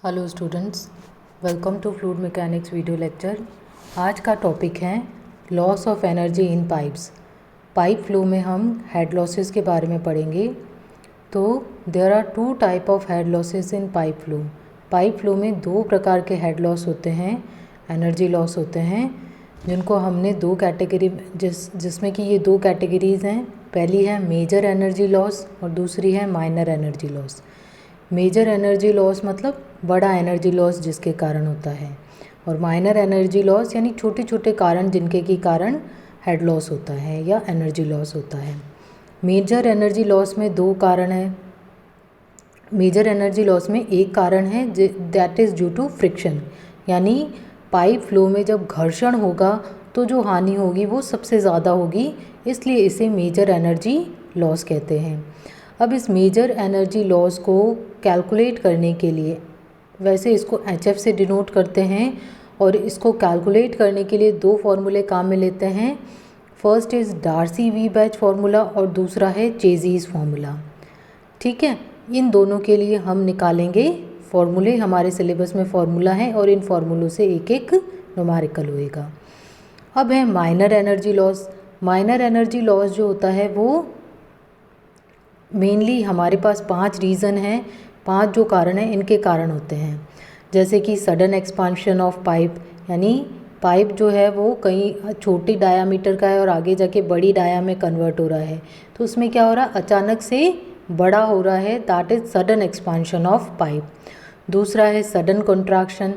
Hello students, welcome to fluid mechanics video lecture. आज का topic है loss of energy in pipes. Pipe flow में हम head losses के बारे में पढ़ेंगे। तो there are two type of head losses in pipe flow. Pipe flow में दो प्रकार के हेड लॉस होते हैं, एनर्जी लॉस होते हैं, जिनको हमने दो कैटेगरी जिसमें कि ये दो कैटेगरीज़ हैं। पहली है मेजर एनर्जी लॉस और दूसरी है minor energy loss. Major energy loss मतलब बड़ा एनर्जी लॉस जिसके कारण होता है, और माइनर एनर्जी लॉस यानी छोटे छोटे कारण जिनके के कारण हेड लॉस होता है या एनर्जी लॉस होता है। मेजर एनर्जी लॉस में दो कारण हैं। मेजर एनर्जी लॉस में एक कारण है that is due to friction, यानी पाइप फ्लो में जब घर्षण होगा तो जो हानि होगी वो सबसे ज़्यादा होगी, इसलिए इसे मेजर एनर्जी लॉस कहते हैं। अब इस मेजर एनर्जी लॉस को कैलकुलेट करने के लिए, वैसे इसको HF से डिनोट करते हैं, और इसको कैलकुलेट करने के लिए दो फॉर्मूले काम में लेते हैं। फर्स्ट इज़ डार्सी-वीबैच फार्मूला और दूसरा है चेज़ीज़ फार्मूला। ठीक है, इन दोनों के लिए हम निकालेंगे फॉर्मूले। हमारे सिलेबस में फॉर्मूला है और इन फॉर्मूलों से एक एक न्यूमेरिकल होएगा। अब है minor energy loss. Minor energy loss जो होता है वो मेनली हमारे पास 5 रीज़न हैं, 5 जो कारण हैं इनके कारण होते हैं। जैसे कि सडन एक्सपांशन ऑफ पाइप, यानी पाइप जो है वो कहीं छोटी डायामीटर का है और आगे जाके बड़ी डाया में कन्वर्ट हो रहा है, तो उसमें क्या हो रहा है, अचानक से बड़ा हो रहा है, that is sudden expansion of pipe. दूसरा है सडन कंट्रैक्शन,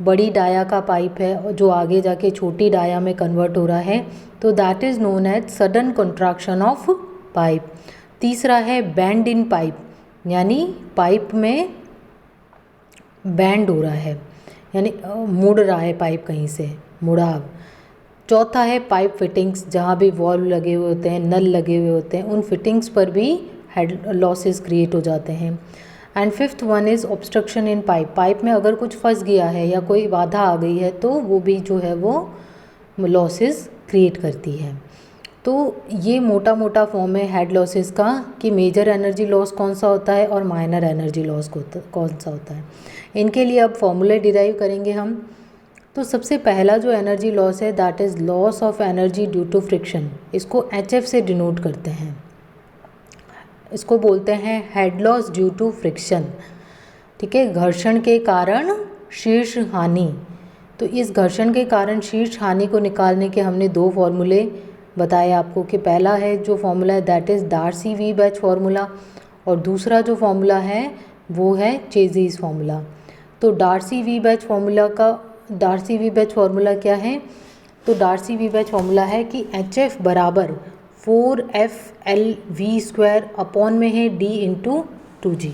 बड़ी डाया का पाइप है और जो आगे जाके छोटी डाया में कन्वर्ट हो रहा है, तो that is known as sudden contraction of pipe. तीसरा है बैंड इन पाइप, यानी पाइप में बैंड हो रहा है, यानी मुड़ रहा है पाइप, कहीं से मुड़ाव। चौथा है पाइप फिटिंग्स, जहाँ भी वॉल्व लगे हुए होते हैं, नल लगे हुए होते हैं, उन फिटिंग्स पर भी हेड लॉसेस क्रिएट हो जाते हैं। And fifth one is obstruction in pipe. Pipe में अगर कुछ फंस गया है या कोई बाधा आ गई है तो वो भी जो है वो लॉसेस क्रिएट करती है। तो ये मोटा मोटा फॉर्म है हेड लॉसेस का, कि मेजर एनर्जी लॉस कौन सा होता है और माइनर एनर्जी लॉस कौन सा होता है। इनके लिए अब फॉर्मूले डिराइव करेंगे हम। तो सबसे पहला जो एनर्जी लॉस है that is loss of energy due to friction. इसको HF से डिनोट करते हैं, इसको बोलते हैं head loss due to friction. ठीक है, घर्षण के कारण शीर्ष हानि। तो इस घर्षण के कारण शीर्ष हानि को निकालने के हमने दो फॉर्मूले बताए आपको, कि पहला है जो फॉर्मूला है दैट इज़ डार्सी-वीबैच फार्मूला, और दूसरा जो फॉर्मूला है वो है चेज़ीज़ फार्मूला। तो डार्सी-वीबैच फार्मूला क्या है, तो डार्सी-वीबैच फार्मूला है कि HF बराबर 4FLV² अपॉन में है D इंटू 2G।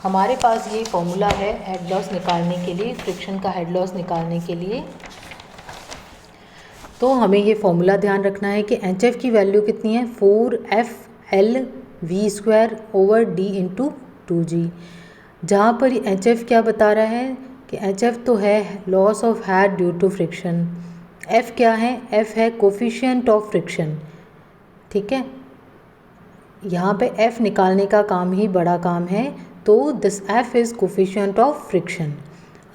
हमारे पास ये फॉर्मूला है हेड लॉस निकालने के लिए, फ्रिक्शन का हेड लॉस निकालने के लिए। तो हमें ये फॉर्मूला ध्यान रखना है कि HF की वैल्यू कितनी है, 4FLV² over D into 2G। जहाँ पर HF क्या बता रहा है कि HF तो है loss of head due to friction. F क्या है, F है कोफिशिएंट ऑफ फ्रिक्शन। ठीक है, यहाँ पे F निकालने का काम ही बड़ा काम है, तो this F is coefficient of friction.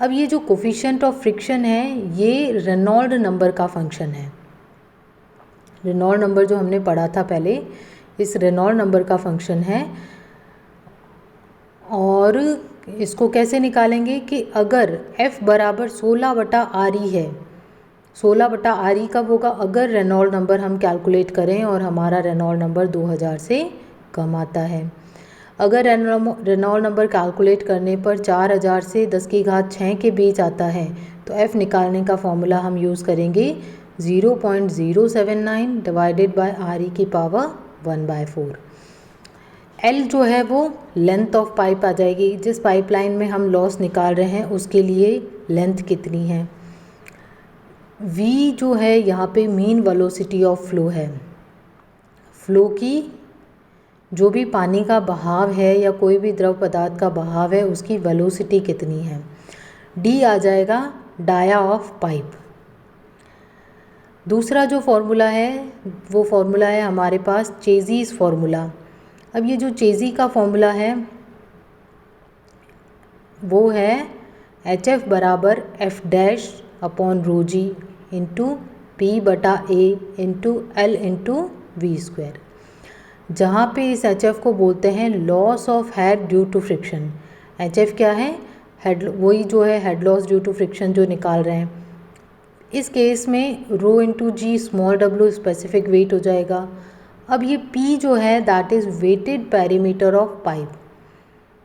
अब ये जो कोफिशिएंट ऑफ फ्रिक्शन है ये रेनॉल्ड नंबर का फंक्शन है। रेनॉल्ड नंबर जो हमने पढ़ा था पहले, इस रेनॉल्ड नंबर का फंक्शन है। और इसको कैसे निकालेंगे कि अगर F बराबर 16/RE है, 16/RE कब होगा, अगर रेनॉल्ड नंबर हम कैलकुलेट करें और हमारा रेनॉल्ड नंबर 2000 से कम आता है। अगर रेनॉल्ड नंबर कैलकुलेट करने पर 4000 से 10⁻6 के बीच आता है, तो F निकालने का फॉर्मूला हम यूज़ करेंगे 0.079 डिवाइडेड बाय RE की पावर 1/4। L जो है वो लेंथ ऑफ पाइप आ जाएगी, जिस पाइपलाइन में हम लॉस निकाल रहे हैं उसके लिए लेंथ कितनी है। V जो है यहाँ पे मीन वेलोसिटी ऑफ फ्लो है, फ्लो की जो भी पानी का बहाव है या कोई भी द्रव पदार्थ का बहाव है उसकी वेलोसिटी कितनी है। D आ जाएगा डाया ऑफ पाइप। दूसरा जो फॉर्मूला है वो फॉर्मूला है हमारे पास चेज़ीज़ फार्मूला। अब ये जो चेज़ी का फॉर्मूला है वो है एच एफ बराबर F dash upon rho G into P बटा A into L into V square, जहाँ पे इस एच एफ को बोलते हैं loss of head due to friction. H F क्या है? हेड, वही जो है head loss due to friction जो निकाल रहे हैं। इस केस में rho into G small W specific weight हो जाएगा। अब ये पी जो है that is wetted perimeter of pipe.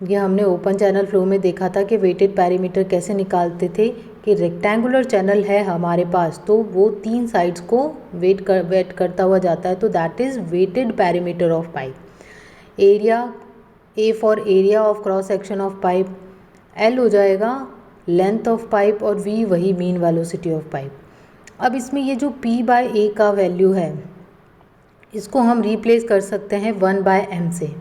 ये हमने ओपन चैनल फ्लो में देखा था कि वेटेड पैरीमीटर कैसे निकालते थे कि रेक्टेंगुलर चैनल है हमारे पास तो वो 3 साइड्स को वेट करता हुआ जाता है, तो that is wetted perimeter of pipe. Area, A for area of cross section of pipe, L हो जाएगा लेंथ ऑफ पाइप और वी वही मीन वेलोसिटी ऑफ पाइप। अब इसमें ये जो पी बाय ए का वैल्यू है इसको हम रिप्लेस कर सकते हैं 1/m से।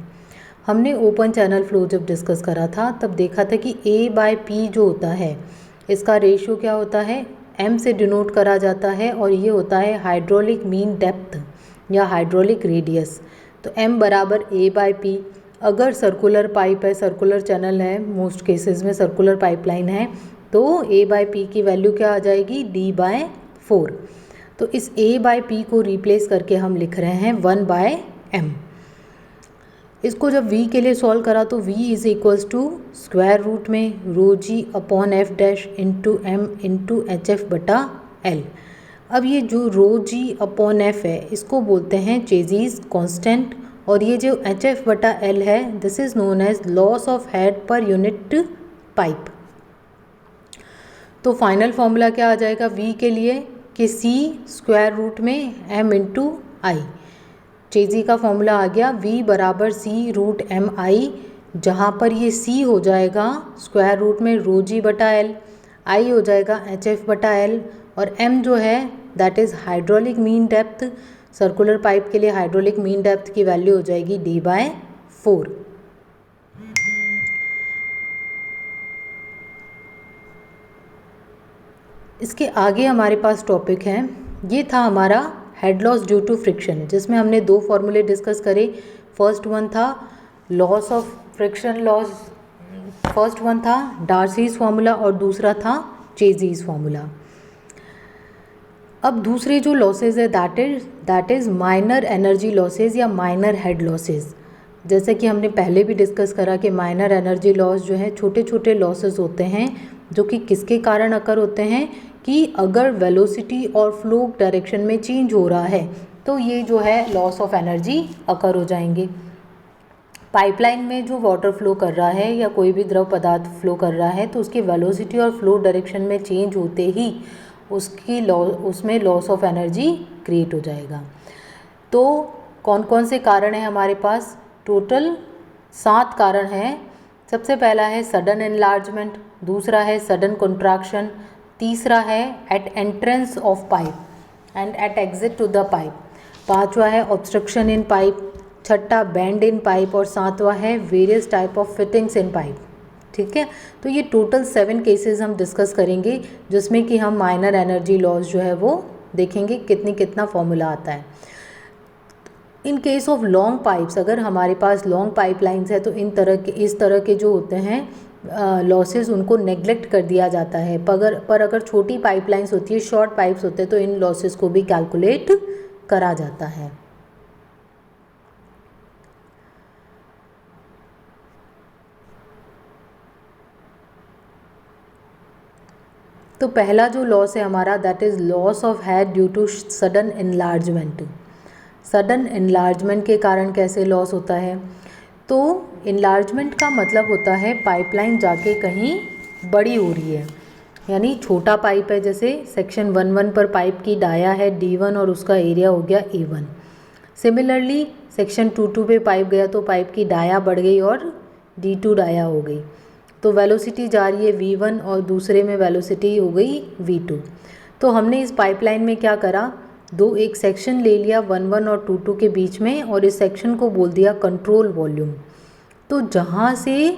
हमने ओपन चैनल फ्लो जब डिस्कस करा था तब देखा था कि A/P जो होता है इसका रेशियो क्या होता है, m से डिनोट करा जाता है और ये होता है हाइड्रोलिक मीन डेप्थ या हाइड्रोलिक रेडियस। तो m बराबर A/P। अगर सर्कुलर पाइप है, सर्कुलर चैनल है, मोस्ट केसेस में सर्कुलर पाइपलाइन है, तो A/P की वैल्यू क्या आ जाएगी, D/4। तो इस A/P को रिप्लेस करके हम लिख रहे हैं 1/m। इसको जब v के लिए सॉल्व करा तो v is equals to square root में rho G upon F dash into M into H F बटा एल। अब ये जो रो जी अपॉन एफ है इसको बोलते हैं चेजीज कांस्टेंट, और ये जो एच एफ बटा एल है this is known as loss of head per unit pipe. तो फाइनल फॉर्मूला क्या आ जाएगा v के लिए कि c स्क्वायर रूट में m इंटू आई। चेजी का फॉर्मूला आ गया v बराबर सी रूट एम आई, जहाँ पर ये c हो जाएगा स्क्वायर रूट में रो जी बटा एल, i हो जाएगा एच एफ बटा एल, और m जो है that is hydraulic mean depth. Circular pipe के लिए हाइड्रोलिक मीन डेप्थ की वैल्यू हो जाएगी D/4। इसके आगे हमारे पास टॉपिक है, ये था हमारा head loss due to friction, जिसमें हमने 2 फॉर्मूले डिस्कस करे। फर्स्ट वन था loss of friction loss, first one था डार्सीज फार्मूला और दूसरा था चेजीज फार्मूला। अब दूसरे जो लॉसेज है that is minor energy losses या माइनर हेड लॉसेज। जैसे कि हमने पहले भी डिस्कस करा कि माइनर एनर्जी लॉस जो है छोटे छोटे लॉसेज होते हैं जो कि किसके कारण अकर होते हैं कि अगर वेलोसिटी और फ्लो डायरेक्शन में चेंज हो रहा है तो ये जो है लॉस ऑफ एनर्जी अकर हो जाएंगे। पाइपलाइन में जो वाटर फ्लो कर रहा है या कोई भी द्रव पदार्थ फ्लो कर रहा है तो उसकी वेलोसिटी और फ्लो डायरेक्शन में चेंज होते ही उसमें लॉस ऑफ एनर्जी क्रिएट हो जाएगा। तो कौन कौन से कारण हैं हमारे पास, टोटल 7 कारण हैं। सबसे पहला है सडन एनलार्जमेंट, दूसरा है सडन कंट्रैक्शन, तीसरा है at entrance of pipe and at exit to the pipe, पांचवा है ऑब्स्ट्रक्शन इन पाइप, छठा बैंड इन पाइप और सातवां है various type of fittings in pipe. ठीक है, तो ये टोटल 7 केसेस हम डिस्कस करेंगे जिसमें कि हम माइनर एनर्जी लॉस जो है वो देखेंगे कितना फॉर्मूला आता है। In case of long pipes, अगर हमारे पास लॉन्ग पाइपलाइंस है तो इस तरह के जो होते हैं लॉसेस उनको नेग्लेक्ट कर दिया जाता है। पर अगर छोटी पाइपलाइंस होती है, शॉर्ट पाइप्स होते हैं तो इन लॉसेस को भी कैलकुलेट करा जाता है। तो पहला जो लॉस है हमारा that is loss of head due to sudden enlargement. Sudden enlargement के कारण कैसे लॉस होता है, तो एनलार्जमेंट का मतलब होता है पाइपलाइन जाके कहीं बड़ी हो रही है, यानी छोटा पाइप है, जैसे सेक्शन 1.1 पर पाइप की डाया है D1 और उसका एरिया हो गया A1। सिमिलरली सेक्शन 2.2 पे पाइप गया तो पाइप की डाया बढ़ गई और D2 डाया हो गई, तो वेलोसिटी जा रही है V1 और दूसरे में वेलोसिटी हो गई V2। तो हमने इस पाइपलाइन में क्या करा, एक सेक्शन ले लिया 1.1 और 2.2 के बीच में और इस सेक्शन को बोल दिया कंट्रोल वॉल्यूम। तो जहाँ से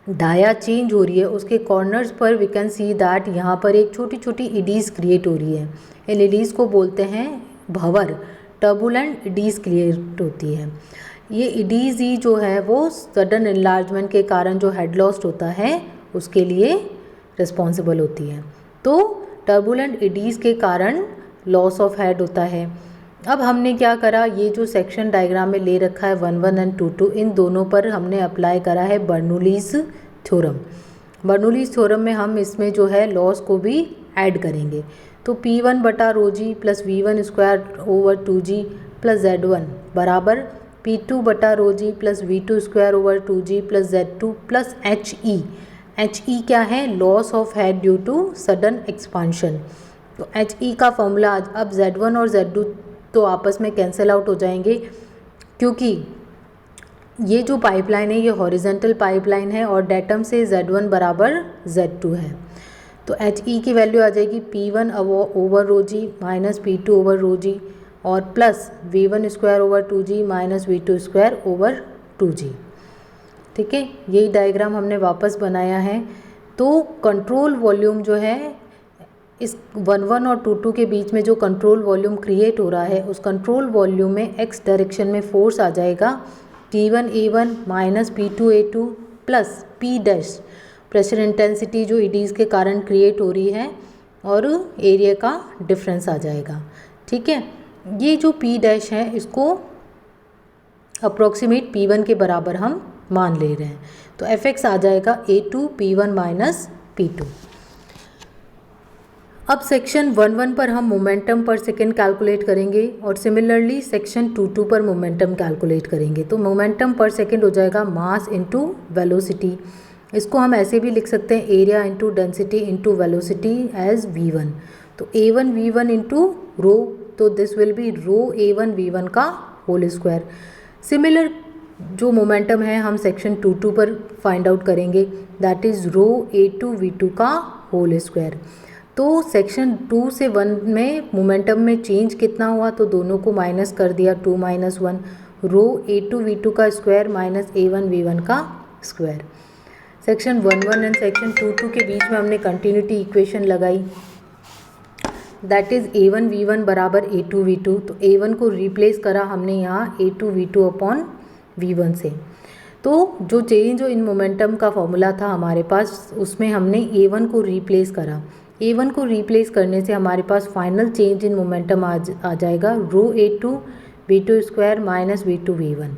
डाया चेंज हो रही है उसके कॉर्नर्स पर वी कैन सी दैट यहाँ पर एक छोटी छोटी इडीज़ क्रिएट हो रही है। इन इडीज़ को बोलते हैं भंवर, टर्बुलेंट इडीज़ क्रिएट होती है। ये इडीज़ ही जो है वो सडन एनलार्जमेंट के कारण जो हेड लॉस होता है उसके लिए रिस्पॉन्सिबल होती है। तो टर्बुलेंट एडीज़ के कारण लॉस ऑफ हेड होता है। अब हमने क्या करा, ये जो सेक्शन डायग्राम में ले रखा है 1 एंड 2 इन दोनों पर हमने अप्लाई करा है बर्नौलीज़ थ्योरम। बर्नौलीज़ थ्योरम में हम इसमें जो है लॉस को भी ऐड करेंगे। तो P1 बटा rho G plus V1 square over 2G plus Z1 बराबर P2 बटा rho G plus V2 square over 2G plus Z2 plus HE। HE क्या है, loss of head due to sudden expansion. तो HE का formula अब Z1 और Z2 तो आपस में कैंसिल आउट हो जाएंगे, क्योंकि ये जो पाइपलाइन है ये हॉरिजेंटल पाइपलाइन है और डेटम से Z1 बराबर Z2 है। तो HE की वैल्यू आ जाएगी P1 ओवर रो जी माइनस P2 ओवर रो जी और plus V1 square over 2G minus V2 square over 2G। ठीक है, यही डायग्राम हमने वापस बनाया है। तो कंट्रोल वॉल्यूम जो है, इस 1 और 2 के बीच में जो कंट्रोल वॉल्यूम क्रिएट हो रहा है, उस कंट्रोल वॉल्यूम में x डायरेक्शन में फोर्स आ जाएगा P1A1 minus P2A2 plus P dash, pressure intensity जो ईडीज़ के कारण क्रिएट हो रही है, और एरिया का डिफरेंस आ जाएगा। ठीक है, ये जो P डैश है इसको अप्रोक्सीमेट P1 के बराबर हम मान ले रहे हैं। तो Fx आ जाएगा A2 P1 माइनस P2। अब सेक्शन 1 पर हम मोमेंटम पर सेकेंड कैलकुलेट करेंगे और सिमिलरली सेक्शन 2 पर मोमेंटम कैलकुलेट करेंगे। तो मोमेंटम पर सेकेंड हो जाएगा मास इनटू वेलोसिटी। इसको हम ऐसे भी लिख सकते हैं area into density into velocity as V1। तो A1 V1 इंटू रो, तो this will be row A1 V1 का होल स्क्वायर। सिमिलर जो मोमेंटम है हम सेक्शन 2 पर फाइंड आउट करेंगे, that is rho A2 V2 का होल स्क्वायर। तो सेक्शन 2 से 1 में मोमेंटम में चेंज कितना हुआ, तो दोनों को माइनस कर दिया, 2 माइनस 1, रो A2 V2 का स्क्वायर माइनस A1 V1 का स्क्वायर। सेक्शन 1 एंड सेक्शन 2 के बीच में हमने कंटिन्यूटी इक्वेशन लगाई, दैट इज़ A1 V1 बराबर A2 V2। तो A1 को रिप्लेस करा हमने यहाँ A2 V2 अपॉन V1 से। तो जो चेंज इन मोमेंटम का फॉर्मूला था हमारे पास, उसमें हमने A1 को रिप्लेस करा। A1 को रिप्लेस करने से हमारे पास फाइनल चेंज इन मोमेंटम आ जाएगा रो A2 V2 square minus V2 V1।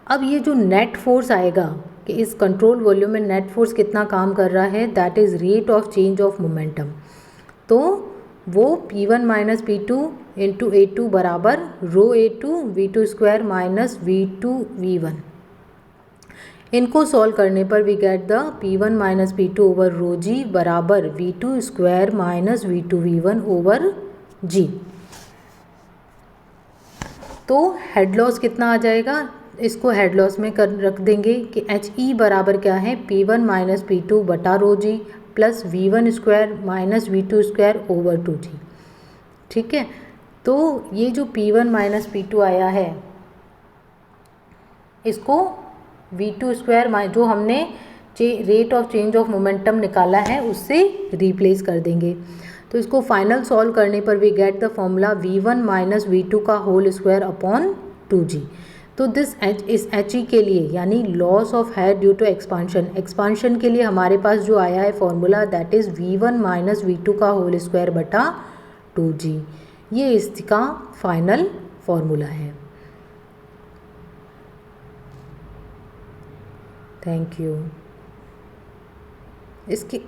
अब ये जो नेट फोर्स आएगा कि इस कंट्रोल वॉल्यूम में नेट फोर्स कितना काम कर रहा है, that is rate of change of momentum. तो वो P1 minus P2 into A2 बराबर रो A2 V2 square minus V2 V1। इनको सॉल्व करने पर we get the P1 minus P2 over rho G बराबर V2 square minus V2 V1 over G। तो head loss कितना आ जाएगा, इसको हेड लॉस में कर रख देंगे कि HE बराबर क्या है, P1 माइनस P2 बटा rho G plus V1 square minus V2 square over 2G। ठीक है, तो ये जो P1 माइनस P2 आया है, इसको V2 स्क्वायर जो हमने rate of change of momentum निकाला है उससे रिप्लेस कर देंगे। तो इसको फाइनल सॉल्व करने पर we get the formula V1 minus V2 का होल स्क्वायर अपॉन 2G। तो दिस इस HE के लिए यानी loss of head due to expansion के लिए हमारे पास जो आया है formula, that is V1 minus V2 का होल स्क्वायर बटा 2G। ये इसका फाइनल फॉर्मूला है। Thank you. इसके